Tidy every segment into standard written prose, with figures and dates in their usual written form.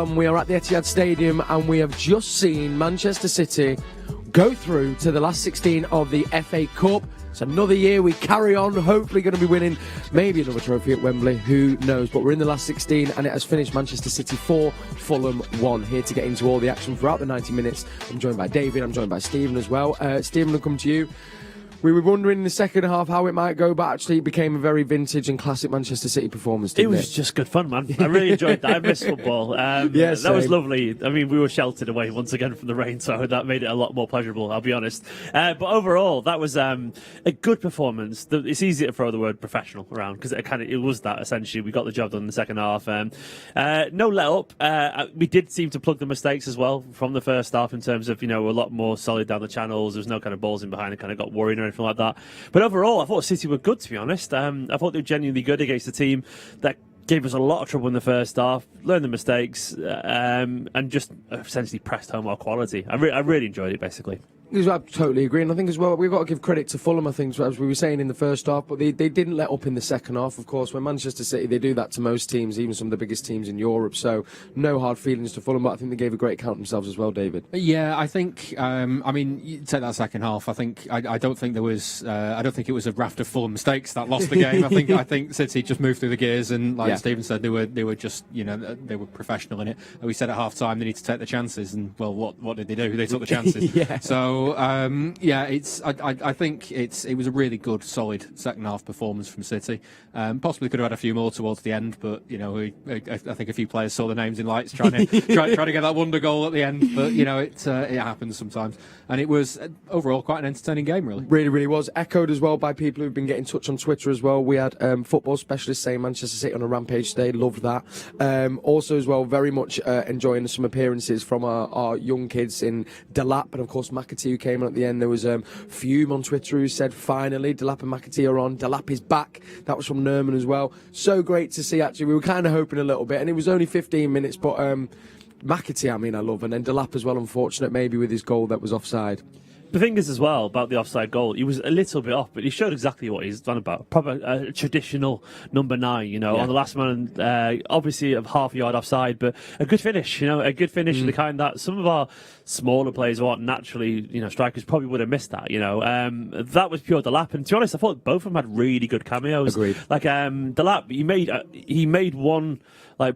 We are at the Etihad Stadium and we have just seen Manchester City go through to the last 16 of the FA Cup. It's another year we carry on, hopefully going to be winning maybe another trophy at Wembley, who knows, but we're in the last 16 and it has finished Manchester City 4, Fulham 1. Here to get into all the action throughout the 90 minutes, I'm joined by David, I'm joined by Steven as well. Steven, I'll come to you. We were wondering in the second half how it might go, but actually it became a very vintage and classic Manchester City performance, didn't it? It was just good fun, man. I really enjoyed that. I miss football. Yeah, that was lovely. I mean, we were sheltered away once again from the rain, so that made it a lot more pleasurable, I'll be honest. But overall, that was a good performance. It's easy to throw the word professional around because it was that, essentially. We got the job done in the second half. No let up. We did seem to plug the mistakes as well from the first half in terms of, a lot more solid down the channels. There was no kind of balls in behind and kind of got worried or anything like that. But overall, I thought City were good, to be honest. I thought they were genuinely good against a team that gave us a lot of trouble in the first half, learned the mistakes, and just essentially pressed home our quality. I really enjoyed it, basically. I totally agree, and I think as well we've got to give credit to Fulham, I think, as we were saying in the first half, but they didn't let up in the second half. Of course, when Manchester City, they do that to most teams, even some of the biggest teams in Europe, so no hard feelings to Fulham, but I think they gave a great account themselves as well, David. Yeah, I think, you take that second half, I don't think it was a raft of Fulham mistakes that lost the game. I think City just moved through the gears, and like Stephen said, they were just, they were professional in it. We said at half time they need to take the chances, and well, what did they do? They took the chances. Yeah. So I think it was a really good, solid second half performance from City. Possibly could have had a few more towards the end, but I think a few players saw the names in lights trying to get that wonder goal at the end. But it happens sometimes, and it was overall quite an entertaining game, really. Really was echoed as well by people who've been getting in touch on Twitter as well. We had football specialists saying Manchester City on a rampage today. Loved that. Also as well, very much enjoying some appearances from our young kids in Delap and of course McAtee, who came on at the end. There was Fume on Twitter who said finally Delap and McAtee are on. Delap is back. That was from Nerman as well. So great to see, actually. We were kind of hoping a little bit, and it was only 15 minutes, but McAtee, I love, and then Delap as well, unfortunate maybe with his goal that was offside. The thing is as well about the offside goal, he was a little bit off, but he showed exactly what he's done about. Proper traditional number 9, on the last man, obviously of half a yard offside, but a good finish, a good finish, the kind that some of our smaller players who aren't naturally, strikers probably would have missed that, That was pure Delap, and to be honest, I thought both of them had really good cameos. Agreed. Like Delap, he made one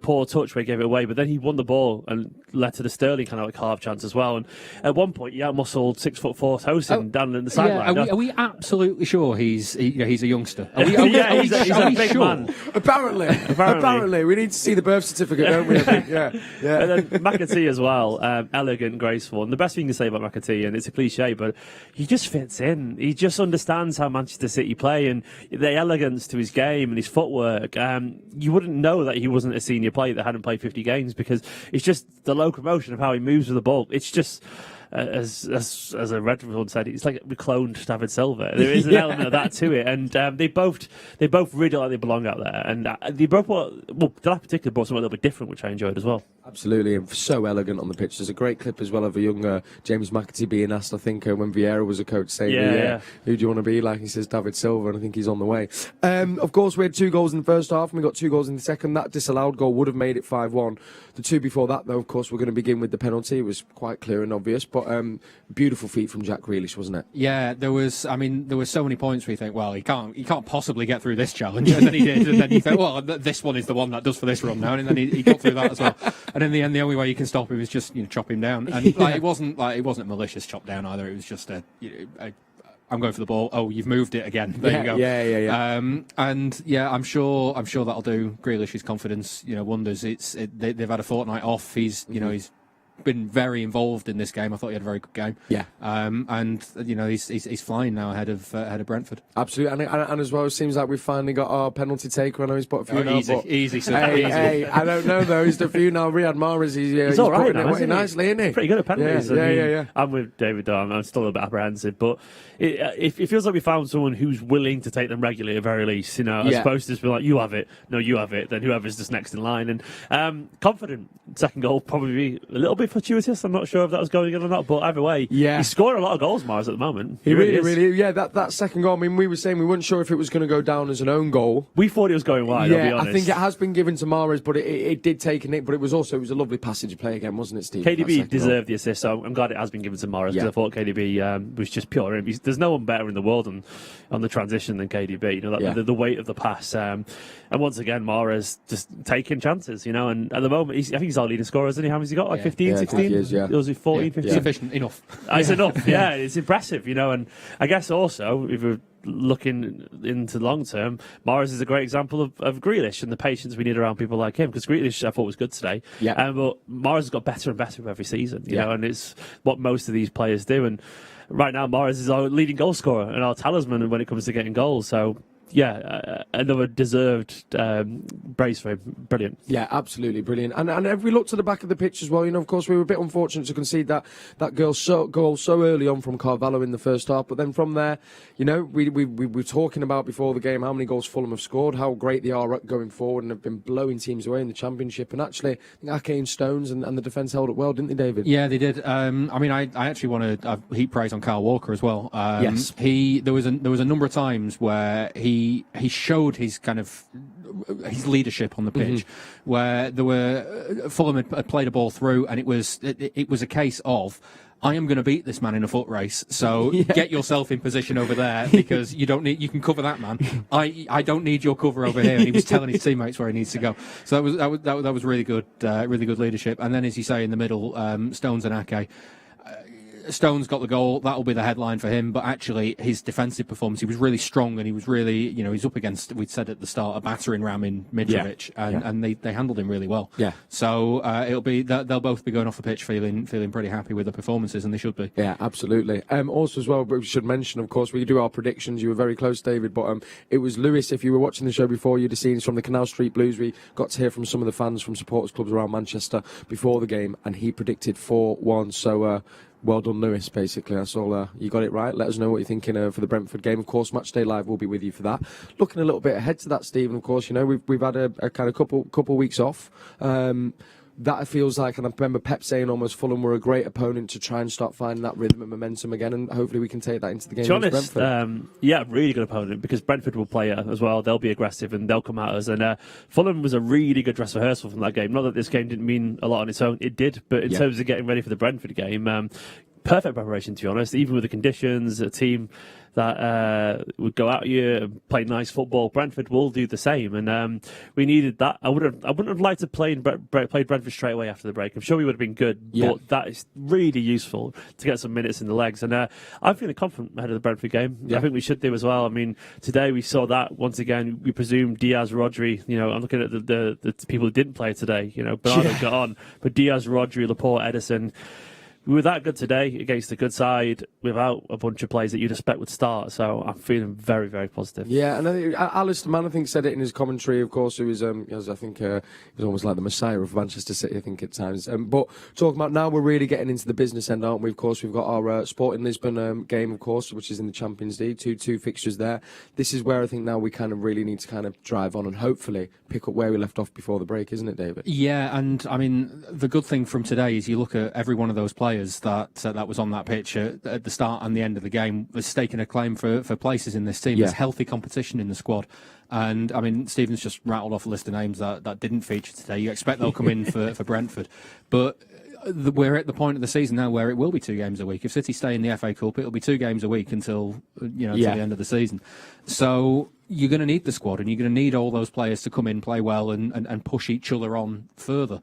poor touch where he gave it away, but then he won the ball and led to the Sterling kind of half chance as well. And at one point, he outmuscled 6'4" Tosin down in the sideline. Are we absolutely sure he's a youngster? He's a big man. Apparently, we need to see the birth certificate, don't we? I think. Yeah. And then McAtee as well, elegant, graceful. And the best thing to say about McAtee, and it's a cliche, but he just fits in. He just understands how Manchester City play and the elegance to his game and his footwork. You wouldn't know that he wasn't a senior player that hadn't played 50 games because it's just the locomotion of how he moves with the ball. It's just, as a Redford said, it's like we cloned David Silva. There is an element of that to it, and they both really like they belong out there. And they both that particular brought something a little bit different, which I enjoyed as well. Absolutely, and so elegant on the pitch. There's a great clip as well of a young James McAtee being asked, I think, when Vieira was a coach, saying, who do you want to be like? He says David Silva, and I think he's on the way. Of course, we had 2 goals in the first half, and we got 2 goals in the second. That disallowed goal would have made it 5-1. The 2 before that, though, of course, we're going to begin with the penalty. It was quite clear and obvious, but beautiful feat from Jack Grealish, wasn't it? Yeah, there were so many points where you think, well, he can't possibly get through this challenge, and then he did, and then you think, well, this one is the one that does for this run now, and then he got through that as well. And in the end, the only way you can stop him is just chop him down, and it wasn't malicious chop down either. It was just I'm going for the ball. Oh, you've moved it again. There you go. Yeah. I'm sure that'll do Grealish's confidence, wonders. They've had a fortnight off. He's been very involved in this game. I thought he had a very good game. Yeah. And he's flying now ahead of Brentford. Absolutely, and as well, it seems like we've finally got our penalty taker. I know he's put a few now. Easy, sir. Hey, I don't know though. He's a few now. Riyad Mahrez, he's all right now, isn't nicely, isn't he? Pretty good at penalties. Yeah. I'm with David though. I'm still a bit apprehensive, but it feels like we found someone who's willing to take them regularly at very least. As opposed to just be like, you have it, no, you have it, then whoever's just next in line. And confident. Second goal probably be a little bit bit fortuitous. I'm not sure if that was going in or not, but either way, Yeah. he's scoring a lot of goals, Mahrez, at the moment. He really, is. really, yeah. That second goal. I mean, we were saying we weren't sure if it was going to go down as an own goal. We thought he was going wide. I'll be Yeah, honest. I think it has been given to Mahrez, but it did take a nick. But it was a lovely passage of play again, wasn't it, Steve? KDB deserved the assist, so I'm glad it has been given to Mahrez because I thought KDB was just pure. There's no one better in the world on the transition than KDB. The weight of the pass, and once again Mahrez just taking chances. And at the moment, I think he's our leading scorer, isn't he? How many has he got? Like 15, 16? Was he 14, 15? Sufficient enough. It's enough. Yeah, it's impressive. And I guess also if we're looking into the long term, Mahrez is a great example of Grealish and the patience we need around people like him, because Grealish I thought was good today, but Mahrez has got better and better with every season, you know, and it's what most of these players do. And right now Mahrez is our leading goal scorer and our talisman when it comes to getting goals, so another deserved praise for him. Brilliant. Yeah, absolutely brilliant. And if we look to the back of the pitch as well, of course, we were a bit unfortunate to concede that goal so early on from Carvalho in the first half. But then from there, we were talking about before the game how many goals Fulham have scored, how great they are going forward, and have been blowing teams away in the Championship. And actually, I think Ake and Stones and the defence held up well, didn't they, David? Yeah, they did. I actually want to heap praise on Kyle Walker as well. Yes. There was a number of times where he showed his kind of his leadership on the pitch, where there were Fulham had played a ball through, and it was a case of, I am going to beat this man in a foot race, so get yourself in position over there, because you can cover that man. I don't need your cover over here. And he was telling his teammates where he needs to go. So that was really good leadership. And then, as you say, in the middle, Stones and Ake. Stones got the goal. That'll be the headline for him. But actually, his defensive performance, he was really strong, and he was really, he's up against, we'd said at the start, a battering ram in Mitrovic, and they handled him really well. Yeah. So they'll both be going off the pitch feeling pretty happy with the performances, and they should be. Yeah, absolutely. Also as well, we should mention, of course, we do our predictions. You were very close, David, but it was Lewis. If you were watching the show before, you'd have seen from the Canal Street Blues. We got to hear from some of the fans from supporters clubs around Manchester before the game, and he predicted 4-1. So. Well done, Lewis, basically. That's all. You got it right. Let us know what you're thinking for the Brentford game. Of course, Matchday Live will be with you for that. Looking a little bit ahead to that, Stephen, of course, we've had a kind of couple weeks off. That feels like, and I remember Pep saying almost Fulham were a great opponent to try and start finding that rhythm and momentum again, and hopefully we can take that into the game against Brentford. Really good opponent, because Brentford will play it as well. They'll be aggressive and they'll come at us. And Fulham was a really good dress rehearsal from that game. Not that this game didn't mean a lot on its own, it did, but in terms of getting ready for the Brentford game, perfect preparation, to be honest, even with the conditions, a team that would go out here and play nice football. Brentford will do the same, and we needed that. I wouldn't have liked to play Brentford straight away after the break. I'm sure we would have been good, but that is really useful to get some minutes in the legs. And I'm feeling confident ahead of the Brentford game. I think we should do as well. I mean, today we saw that once again. We presume Diaz, Rodri. I'm looking at the people who didn't play today. Bernardo got on, but Diaz, Rodri, Laporte, Edison. We were that good today against a good side without a bunch of players that you'd expect would start. So I'm feeling very, very positive. Yeah, and I think Alistair Mann, I think, said it in his commentary, of course, who is, I think, he was almost like the messiah of Manchester City, I think, at times. But talking about now, we're really getting into the business end, aren't we? Of course, we've got our Sporting Lisbon game, of course, which is in the Champions League, two fixtures there. This is where I think now we kind of really need to kind of drive on and hopefully pick up where we left off before the break, isn't it, David? Yeah, and I mean, the good thing from today is you look at every one of those players that was on that pitch at the start and the end of the game was staking a claim for places in this team. There's healthy competition in the squad. And, I mean, Stephen's just rattled off a list of names that didn't feature today. You expect they'll come in for Brentford. But we're at the point of the season now where it will be 2 games a week. If City stay in the FA Cup, it'll be 2 games a week until the end of the season. So you're going to need the squad, and you're going to need all those players to come in, play well, and push each other on further.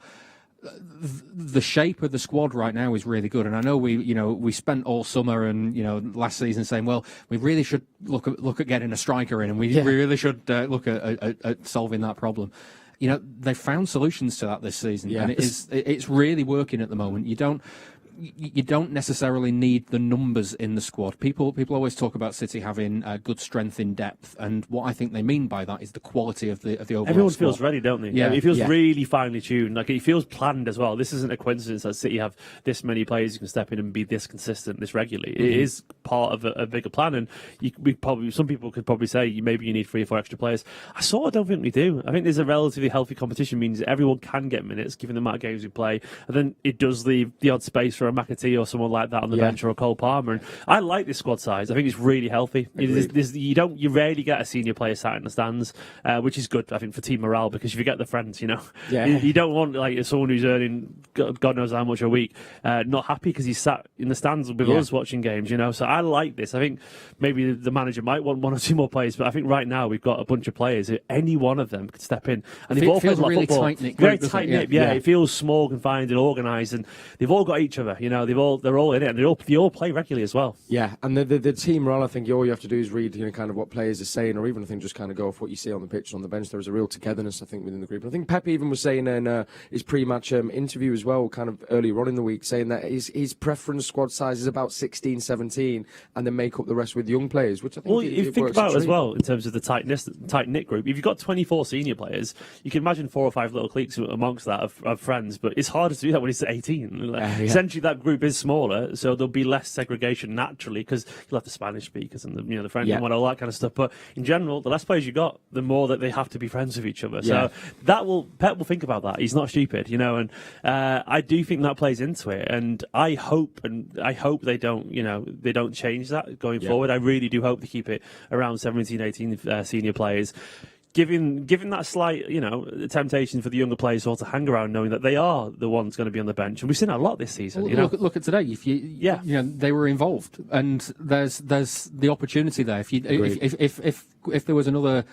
The shape of the squad right now is really good, and I know we spent all summer and last season saying, well, we really should look at getting a striker in, and we really should look at solving that problem. They've found solutions to that this season, and it's really working at the moment. you don't necessarily need the numbers in the squad. People always talk about City having good strength in depth, and what I think they mean by that is the quality of the overall Everyone squad. feels ready, don't they? Yeah. It feels really finely tuned. Like, it feels planned as well. This isn't a coincidence that City have this many players who can step in and be this consistent, this regularly. It is part of a bigger plan, and some people could probably say maybe you need 3 or 4 extra players. I sort of don't think we do. I think there's a relatively healthy competition, means that everyone can get minutes given the amount of games we play, and then it does leave the odd space for a McAtee or someone like that on the bench, or a Cole Palmer. And I like this squad size. I think it's really healthy. You rarely get a senior player sat in the stands, which is good, I think, for team morale, because if you get the friends, you don't want like someone who's earning God knows how much a week not happy because he's sat in the stands with us watching games. So I like this. I think maybe the manager might want 1 or 2 more players, but I think right now we've got a bunch of players who any one of them could step in, and they've all played a lot of football. Tight-knit Very group, tight knit. Yeah, it feels small, confined, and organised, and they've all got each other. They're all in it, and they all play regularly as well. Yeah, and the team morale, I think all you have to do is read kind of what players are saying, or even I think just kind of go off what you see on the pitch and on the bench. There's a real togetherness, I think, within the group. And I think Pep even was saying in his pre-match interview as well, kind of earlier on in the week, saying that his preference squad size is about 16, 17, and then make up the rest with young players, which I think if you think about it as well, in terms of the tight-knit group, if you've got 24 senior players, you can imagine 4 or 5 little cliques amongst that of friends, but it's harder to do that when it's 18. Essentially, that group is smaller, so there'll be less segregation naturally, because you'll have the Spanish speakers and the French and all that kind of stuff. But in general, the less players you got, the more that they have to be friends with each other. So Pep will think about that. He's not stupid, and I do think that plays into it. And I hope they don't change that going forward. I really do hope they keep it around 17, 18 senior players. Given that slight, temptation for the younger players to hang around, knowing that they are the ones going to be on the bench, and we've seen that a lot this season. Look at today. They were involved, and there's the opportunity there. If there was another,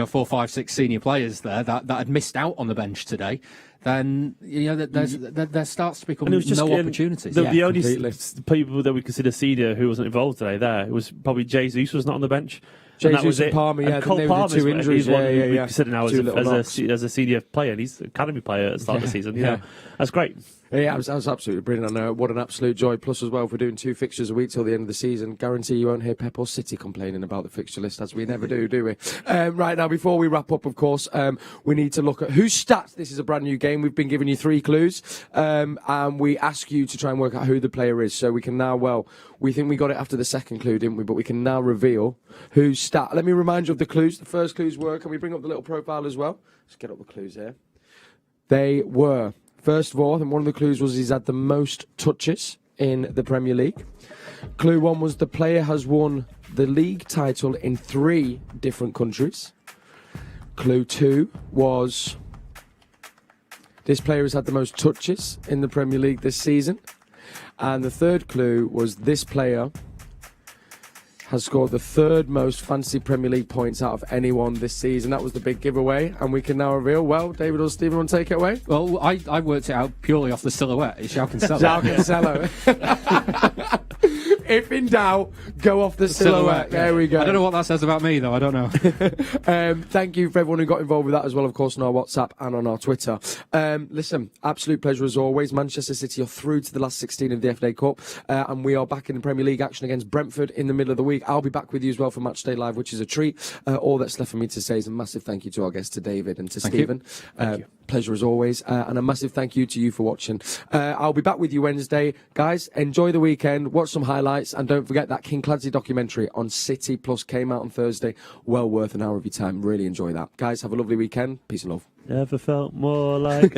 4, 5, 6 senior players there that had missed out on the bench today, then there starts to become no opportunities. The only people that we consider senior who wasn't involved today, it was probably Jesus was not on the bench. Jesus and Palmer, and Cole Palmer's 2 injuries. He's one we consider now as a senior player, and he's an academy player at the start of the season. That's great. Yeah, I was absolutely brilliant. And what an absolute joy. Plus, as well, for doing 2 fixtures a week till the end of the season. Guarantee you won't hear Pep or City complaining about the fixture list, as we never do we? Right now, before we wrap up, of course, we need to look at whose stats. This is a brand new game. We've been giving you 3 clues, and we ask you to try and work out who the player is. So we can now, we think we got it after the second clue, didn't we? But we can now reveal whose stat. Let me remind you of the clues. The first clues were, can we bring up the little profile as well? Let's get up the clues here. They were... First of all, I think one of the clues was he's had the most touches in the Premier League. Clue 1 was the player has won the league title in 3 different countries. Clue 2 was this player has had the most touches in the Premier League this season. And the third clue was this player has scored the 3rd most fantasy Premier League points out of anyone this season. That was the big giveaway, and we can now reveal. Well, David or Stephen, want to take it away? Well, I worked it out purely off the silhouette. It's João Cancelo. João Cancelo. If in doubt, go off the silhouette. There we go. I don't know what that says about me, though. I don't know. Thank you for everyone who got involved with that as well, of course, on our WhatsApp and on our Twitter. Listen, absolute pleasure as always. Manchester City are through to the last 16 of the FA Cup, and we are back in the Premier League action against Brentford in the middle of the week. I'll be back with you as well for Matchday Live, which is a treat. All that's left for me to say is a massive thank you to our guests, to David and to Stephen. Thank you. Pleasure as always, and a massive thank you to you for watching. I'll be back with you Wednesday. Guys, enjoy the weekend, watch some highlights, and don't forget that King Clancy documentary on City Plus came out on Thursday. Well worth an hour of your time. Really enjoy that. Guys, have a lovely weekend. Peace and love. Never felt more like...